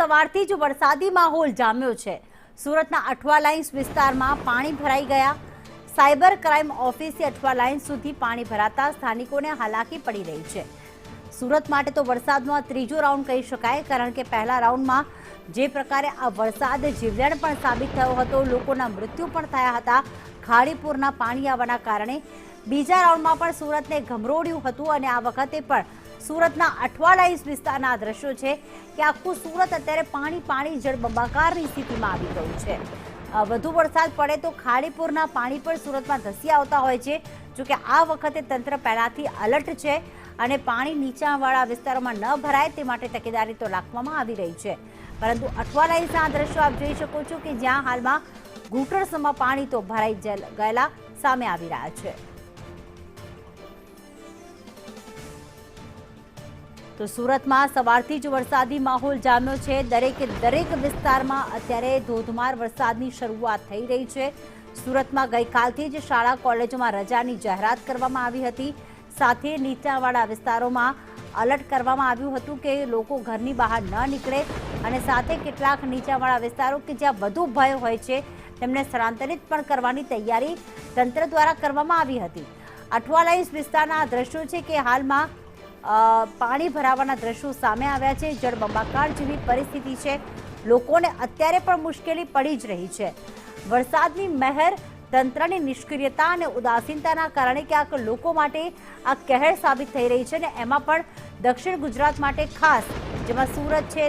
સવારથી જ વરસાદી માહોલ જામ્યો છે। સુરતના અઠવા લાઇન્સ વિસ્તારમાં પાણી ભરાઈ ગયા। સાયબર ક્રાઇમ ઓફિસે અઠવા લાઇન સુધી પાણી ભરાતા સ્થાનિકોને હાલાકી પડી રહી છે। સુરત માટે તો વરસાદનો આ ત્રીજો રાઉન્ડ કહી શકાય, કારણ કે પહેલા રાઉન્ડમાં જે પ્રકારે આ વરસાદ જીવલેણ પણ સાબિત થયો હતો, લોકોના મૃત્યુ પણ થયા હતા ખાડીપુરના પાણી આવવાના કારણે। બીજા રાઉન્ડમાં પણ સુરતને ગમરોડ્યું હતું અને આ વખતે પણ સુરતના અઠવા લાઇન્સ વિસ્તારના દ્રશ્યો છે કે આખું સુરત અત્યારે પાણી જળબંબાકારની સ્થિતિમાં આવી ગયું છે। વધુ વરસાદ પડે તો ખાડીપુરના પાણી પણ સુરતમાં ધસી આવતા હોય છે। જોકે આ વખતે તંત્ર પહેલાથી એલર્ટ છે અને પાણી નીચાણવાળા વિસ્તારોમાં ન ભરાય તે માટે તકેદારી તો રાખવામાં આવી રહી છે। પરંતુ અઠવા લાઇન્સના દ્રશ્યો આપ જોઈ શકો છો કે જ્યાં હાલમાં ઘૂંટણસમાં પાણી તો ભરાઈ ગયેલા સામે આવી રહ્યા છે। તો સુરતમાં સવારથી જ વરસાદી માહોલ જામ્યો છે। દરેક વિસ્તારમાં અત્યારે ધોધમાર વરસાદની શરૂઆત થઈ રહી છે। સુરતમાં ગઈકાલથી જ શાળા કોલેજોમાં રજાની જાહેરાત કરવામાં આવી હતી। સાથે નીચાણવાળા વિસ્તારોમાં એલર્ટ કરવામાં આવ્યું હતું કે લોકો ઘરની બહાર ન નીકળે અને સાથે કેટલાક નીચાણવાળા વિસ્તારો કે જ્યાં વધુ ભય હોય છે તેમને સ્થળાંતરિત પણ કરવાની તૈયારી તંત્ર દ્વારા કરવામાં આવી હતી। અઠવા લાઇન્સ વિસ્તારના દ્રશ્યો છે કે હાલમાં પાણી ભરાવાના દ્રશ્યો સામે આવ્યા છે। જળબંબાકાર જેવી પરિસ્થિતિ છે, લોકોને અત્યારે પણ મુશ્કેલી પડી જ રહી છે। વરસાદની મહેર, તંત્રની નિષ્ક્રિયતા અને ઉદાસીનતાના કારણે ક્યાંક લોકો માટે આ કહેર સાબિત થઈ રહી છે અને એમાં પણ દક્ષિણ ગુજરાત માટે ખાસ, જેમાં સુરત છે,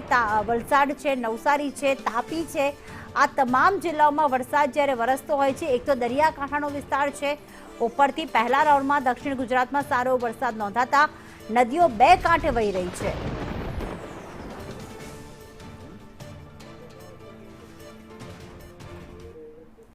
વલસાડ છે, નવસારી છે, તાપી છે, આ તમામ જિલ્લાઓમાં વરસાદ જ્યારે વરસતો હોય છે। એક તો દરિયાકાંઠાનો વિસ્તાર છે, ઉપરથી પહેલા રાઉન્ડમાં દક્ષિણ ગુજરાતમાં સારો વરસાદ નોંધાતા નદીઓ બે કાંઠે વહી રહી છે।